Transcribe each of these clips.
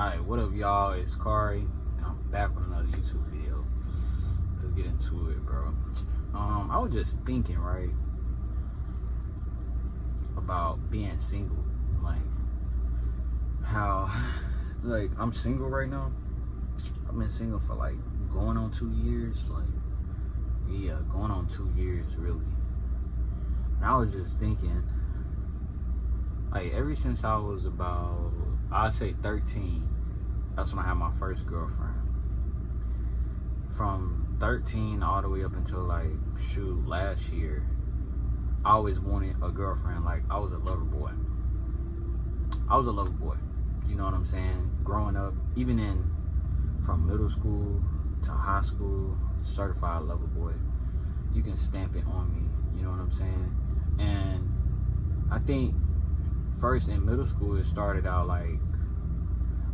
Alright, what up, y'all? It's Kari, and I'm back with another YouTube video. Let's get into it, bro. I was just thinking, right, about being single. Like, how, like, I'm single right now. I've been single for, like, going on 2 years. Like, yeah, going on 2 years, really. And I was just thinking, like, ever since I was about, I'd say 13, that's when I had my first girlfriend. From 13 all the way up until, like, shoot, last year, I always wanted a girlfriend. Like, I was a lover boy. You know what I'm saying? Growing up, even from middle school to high school, certified lover boy. You can stamp it on me, you know what I'm saying? And I think first in middle school, it started out like,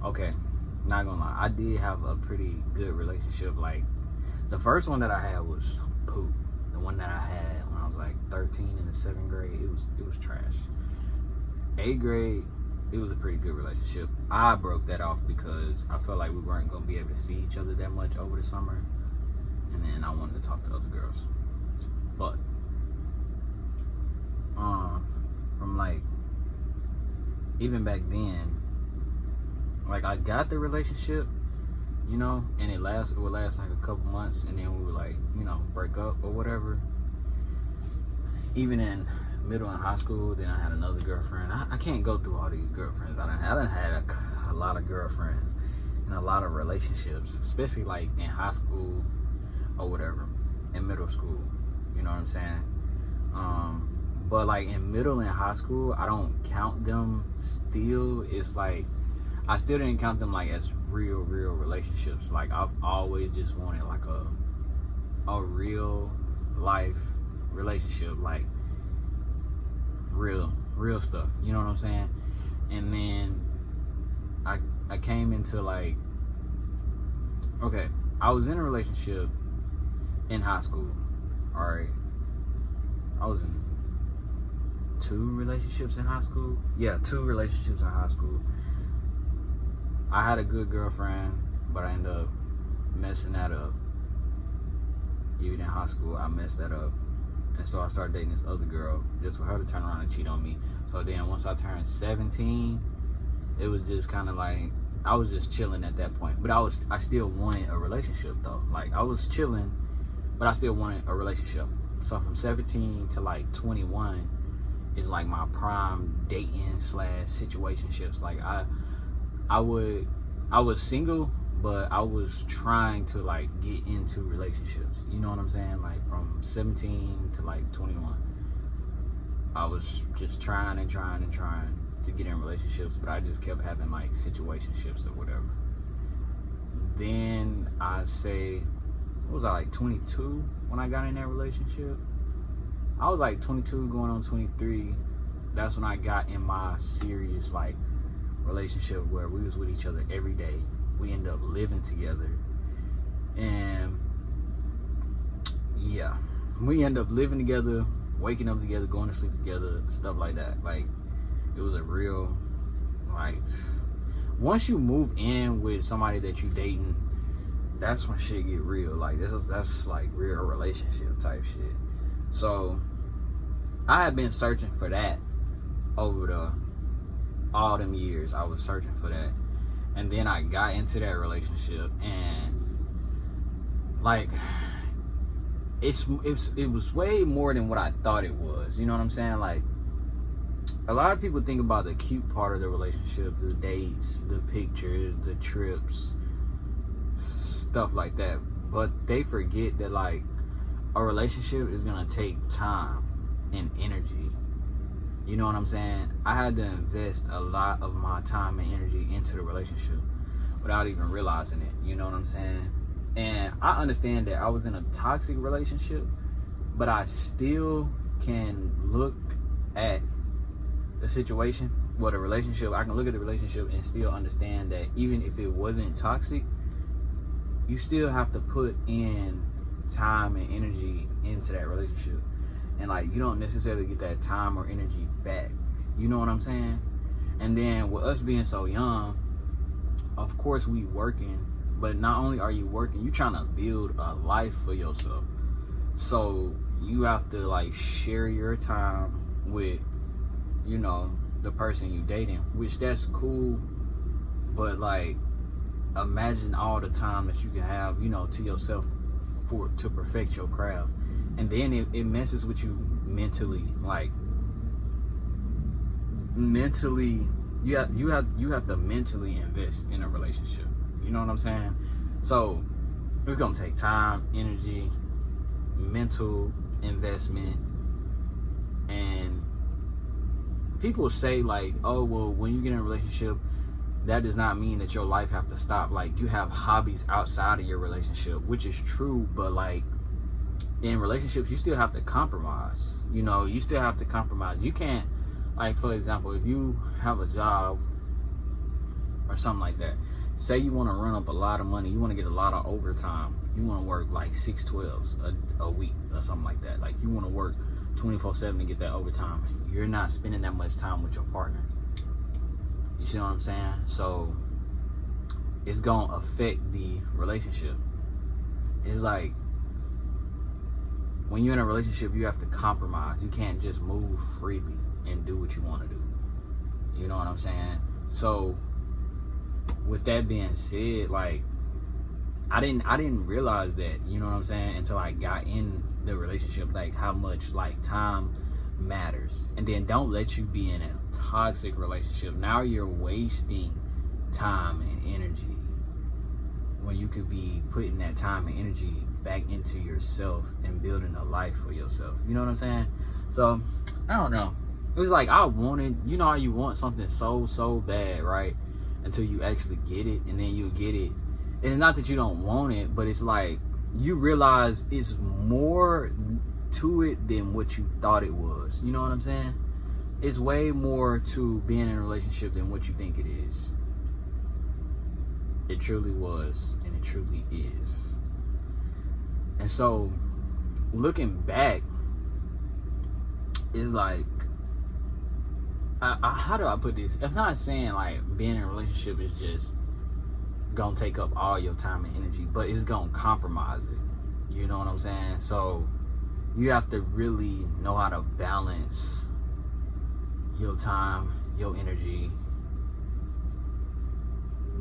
okay, not gonna lie, I did have a pretty good relationship. Like, the first one that I had was poop. The one that I had when I was like 13 in the 7th grade, it was trash. 8th grade, it was a pretty good relationship. I broke that off because I felt like we weren't gonna be able to see each other that much over the summer, and then I wanted to talk to other girls. But from like, even back then, like, I got the relationship, you know, and it would last like a couple months, and then we would, like, you know, break up or whatever. Even in middle and high school, then I had another girlfriend. I can't go through all these girlfriends. I done had a lot of girlfriends and a lot of relationships, especially like in high school or whatever, in middle school, you know what I'm saying? But like in middle and high school, I don't count them still. It's like, I still didn't count them like as real relationships. Like, I've always just wanted like a real life relationship, like real stuff, you know what I'm saying? And then I came into, like, okay, I was in a relationship in high school. All right, I was in 2 relationships in high school. Yeah, 2 relationships in high school. I had a good girlfriend, but I ended up messing that up. Even in high school, I messed that up. And so I started dating this other girl just for her to turn around and cheat on me. So then once I turned 17, it was just kind of like, I was just chilling at that point. But I still wanted a relationship though. Like, I was chilling, but I still wanted a relationship. So from 17 to like 21 is like my prime dating / situationships. Like, I was single, but I was trying to like get into relationships. You know what I'm saying? Like, from 17 to like 21, I was just trying to get in relationships, but I just kept having like situationships or whatever. Then I'd say, what was I, like 22 when I got in that relationship? I was like 22 going on 23. That's when I got in my serious like relationship where we was with each other every day. We ended up living together, and yeah, we ended up living together, waking up together, going to sleep together, stuff like that. Like, it was a real, like, once you move in with somebody that you dating, that's when shit get real. Like, that's like real relationship type shit. So I had been searching for that over all them years. I was searching for that. And then I got into that relationship, and like, it was way more than what I thought it was. You know what I'm saying? Like, a lot of people think about the cute part of the relationship, the dates, the pictures, the trips, stuff like that. But they forget that, like, a relationship is gonna take time and energy. You know what I'm saying? I had to invest a lot of my time and energy into the relationship without even realizing it. You know what I'm saying? And I understand that I was in a toxic relationship, but I still can look at the situation, well, the relationship, I can look at the relationship and still understand that even if it wasn't toxic, you still have to put in time and energy into that relationship. And like, you don't necessarily get that time or energy back. You know what I'm saying? And then with us being so young, of course we working, but not only are you working, you trying to build a life for yourself. So you have to like share your time with, you know, the person you dating, which that's cool, but like imagine all the time that you can have, you know, to yourself to perfect your craft. And then it messes with you mentally. Like mentally, you have to mentally invest in a relationship. You know what I'm saying? So it's gonna take time, energy, mental investment. And people say like, oh well, when you get in a relationship, that does not mean that your life have to stop. Like you have hobbies outside of your relationship, which is true, but like in relationships you still have to compromise. You know, you still have to compromise. You can't, like for example, if you have a job or something like that, say you want to run up a lot of money, you want to get a lot of overtime, you want to work like 6/12s a week or something like that, like you want to work 24/7 to get that overtime, you're not spending that much time with your partner. You see what I'm saying? So it's gonna affect the relationship. It's like when you're in a relationship, you have to compromise. You can't just move freely and do what you want to do. You know what I'm saying? So with that being said, like I didn't realize that, you know what I'm saying, until I got in the relationship, like how much like time matters. And then don't let you be in a toxic relationship. Now you're wasting time and energy when you could be putting that time and energy back into yourself and building a life for yourself. You know what I'm saying? So I don't know. It was like I wanted, you know how you want something so bad, right? Until you actually get it, and then you get it. And it's not that you don't want it, but it's like you realize it's more to it than what you thought it was. You know what I'm saying? It's way more to being in a relationship than what you think it is. It truly was, and it truly is. And so looking back, it's like how do I put this? I'm not saying like being in a relationship is just gonna take up all your time and energy, but it's gonna compromise it. You know what I'm saying? So you have to really know how to balance your time, your energy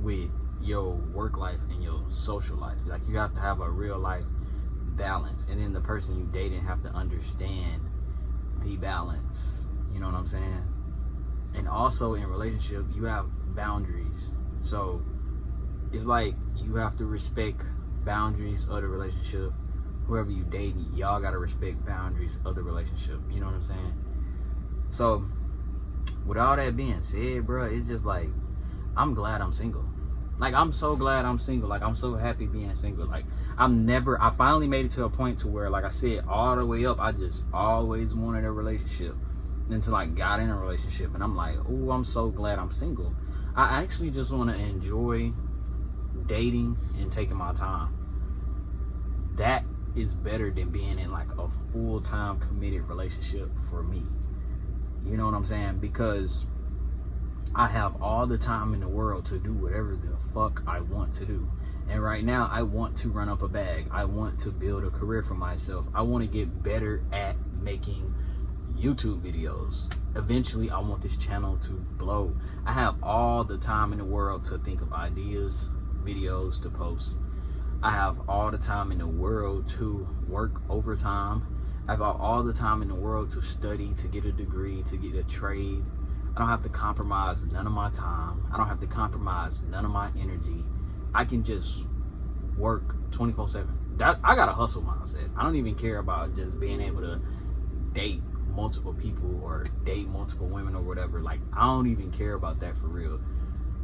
with your work life and your social life. Like you have to have a real life balance, and then the person you dating have to understand the balance. You know what I'm saying? And also in relationship, you have boundaries. So it's like you have to respect boundaries of the relationship. Whoever you dating, y'all gotta respect boundaries of the relationship. You know what I'm saying? So with all that being said, bro, it's just like I'm glad I'm single. Like I'm so glad I'm single. Like I'm so happy being single. Like I finally made it to a point to where, like I said, all the way up, I just always wanted a relationship until I got in a relationship, and I'm like, oh, I'm so glad I'm single. I actually just want to enjoy dating and taking my time. That is better than being in like a full-time committed relationship for me. You know what I'm saying? Because I have all the time in the world to do whatever the fuck I want to do. And right now I want to run up a bag. I want to build a career for myself. I want to get better at making YouTube videos. Eventually I want this channel to blow. I have all the time in the world to think of ideas, videos to post. I have all the time in the world to work overtime. I have all the time in the world to study, to get a degree, to get a trade. I don't have to compromise none of my time. I don't have to compromise none of my energy. I can just work 24/7. I got a hustle mindset. I don't even care about just being able to date multiple people or date multiple women or whatever. Like, I don't even care about that for real.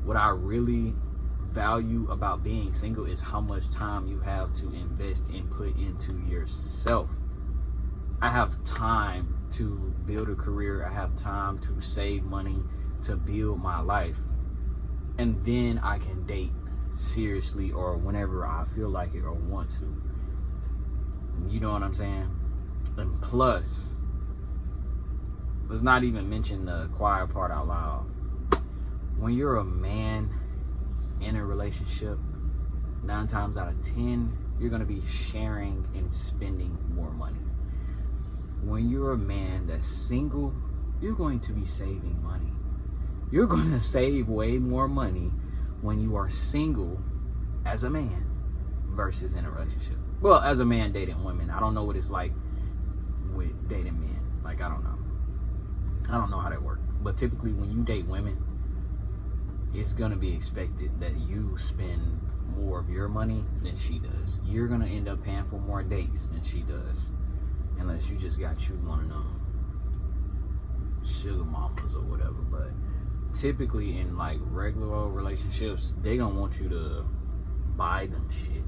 What I really value about being single is how much time you have to invest and put into yourself. I have time to build a career. I have time to save money, to build my life. And then I can date seriously or whenever I feel like it or want to. You know what I'm saying? And plus, let's not even mention the quiet part out loud. When you're a man in a relationship, 9 times out of 10, you're going to be sharing and spending more money. When you're a man that's single, you're going to be saving money. You're going to save way more money when you are single as a man versus in a relationship. Well, as a man dating women. I don't know what it's like with dating men. Like, I don't know. I don't know how that works. But typically when you date women, it's going to be expected that you spend more of your money than she does. You're going to end up paying for more dates than she does. Unless you just got you one of them sugar mamas or whatever. But typically in like regular old relationships, they don't want you to buy them shit.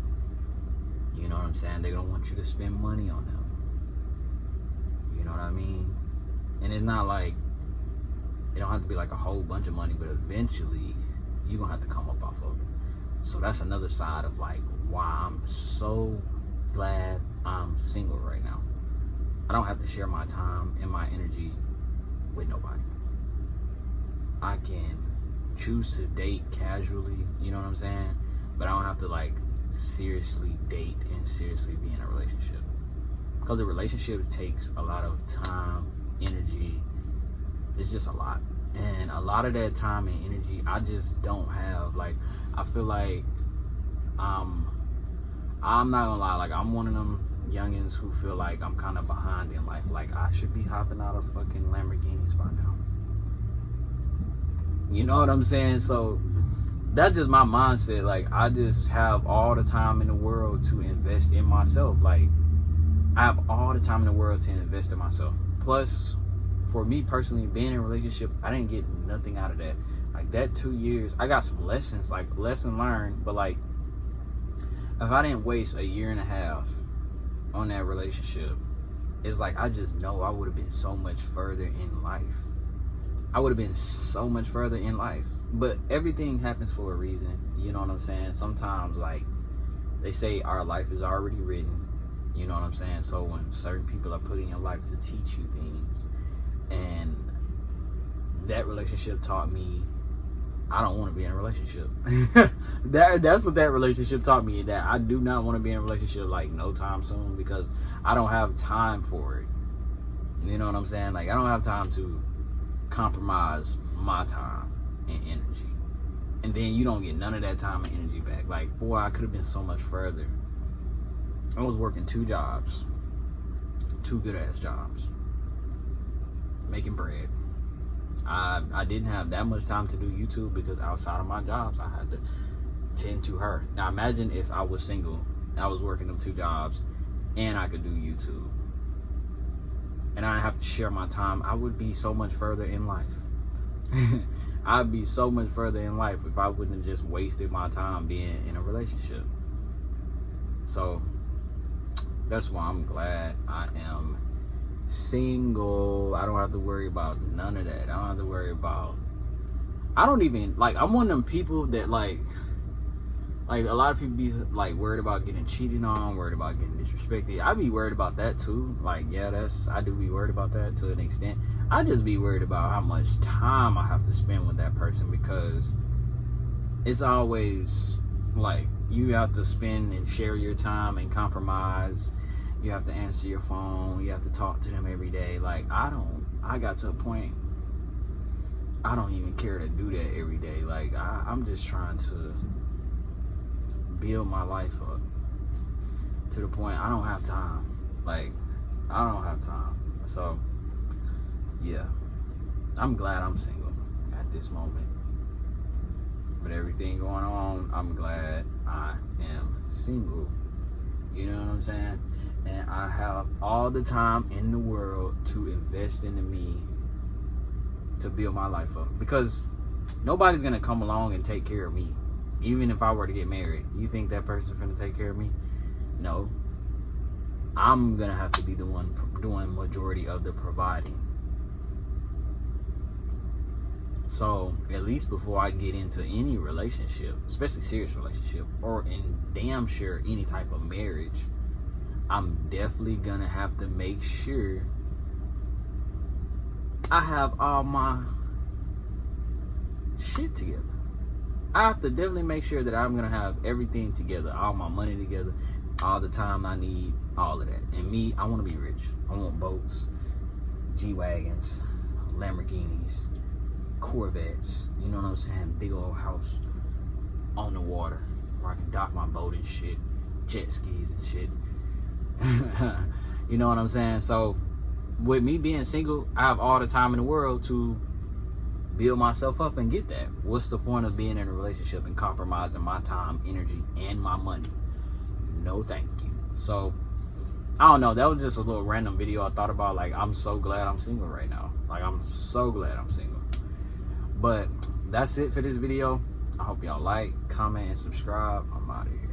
You know what I'm saying? They don't want you to spend money on them. You know what I mean? And it's not like, it don't have to be like a whole bunch of money, but eventually you're gonna have to come up off of it. So that's another side of like why I'm so glad I'm single right now. I don't have to share my time and my energy with nobody. I can choose to date casually, you know what I'm saying? But I don't have to like seriously date and seriously be in a relationship. Because a relationship takes a lot of time, energy. It's just a lot. And a lot of that time and energy I just don't have. Like, I feel like I'm not gonna lie, like I'm one of them youngins who feel like I'm kind of behind in life. Like, I should be hopping out of fucking Lamborghinis by now. You know what I'm saying? So that's just my mindset. Like, I just have all the time in the world to invest in myself. Like, I have all the time in the world to invest in myself. Plus, for me personally, being in a relationship, I didn't get nothing out of that. Like, that 2 years, I got some lessons, like lesson learned, but like, if I didn't waste a year and a half on that relationship, it's like, I just know I would have been so much further in life. I would have been so much further in life. But everything happens for a reason. You know what I'm saying? Sometimes, like, they say our life is already written. You know what I'm saying? So when certain people are put in your life to teach you things, and that relationship taught me I don't want to be in a relationship. That's what that relationship taught me, that I do not want to be in a relationship like no time soon, because I don't have time for it. You know what I'm saying? Like, I don't have time to compromise my time and energy, and then you don't get none of that time and energy back. Like, boy, I could have been so much further. I was working 2 jobs, 2 good ass jobs, making bread. I didn't have that much time to do YouTube because outside of my jobs, I had to tend to her. Now imagine if I was single, I was working them 2 jobs, and I could do YouTube, and I have to share my time. I would be so much further in life. I'd be so much further in life if I wouldn't have just wasted my time being in a relationship. So that's why I'm glad I am single. I don't have to worry about none of that. I don't have to worry about, I don't even, like, I'm one of them people that like a lot of people be like worried about getting cheated on, worried about getting disrespected. I be worried about that too. Like, yeah, I do be worried about that to an extent. I just be worried about how much time I have to spend with that person, because it's always like you have to spend and share your time and compromise. You have to answer your phone. You have to talk to them every day. Like, I got to a point, I don't even care to do that every day. Like, I'm just trying to build my life up to the point I don't have time. Like, I don't have time. So, yeah. I'm glad I'm single at this moment. With everything going on, I'm glad I am single. You know what I'm saying? And I have all the time in the world to invest into me to build my life up. Because nobody's going to come along and take care of me. Even if I were to get married. You think that person's going to take care of me? No. I'm going to have to be the one doing majority of the providing. So, at least before I get into any relationship, especially serious relationship, or in damn sure any type of marriage, I'm definitely gonna have to make sure I have all my shit together. I have to definitely make sure that I'm gonna have everything together, all my money together, all the time I need, all of that. And me, I want to be rich. I want boats, G-Wagons, Lamborghinis, Corvettes, you know what I'm saying? Big old house on the water where I can dock my boat and shit, jet skis and shit. You know what I'm saying? So with me being single, I have all the time in the world to build myself up and get that. What's the point of being in a relationship and compromising my time, energy, and my money? No thank you. So I don't know, that was just a little random video I thought about. Like, I'm so glad I'm single right now. Like, I'm so glad I'm single. But that's it for this video. I hope y'all like, comment, and subscribe. I'm out of here.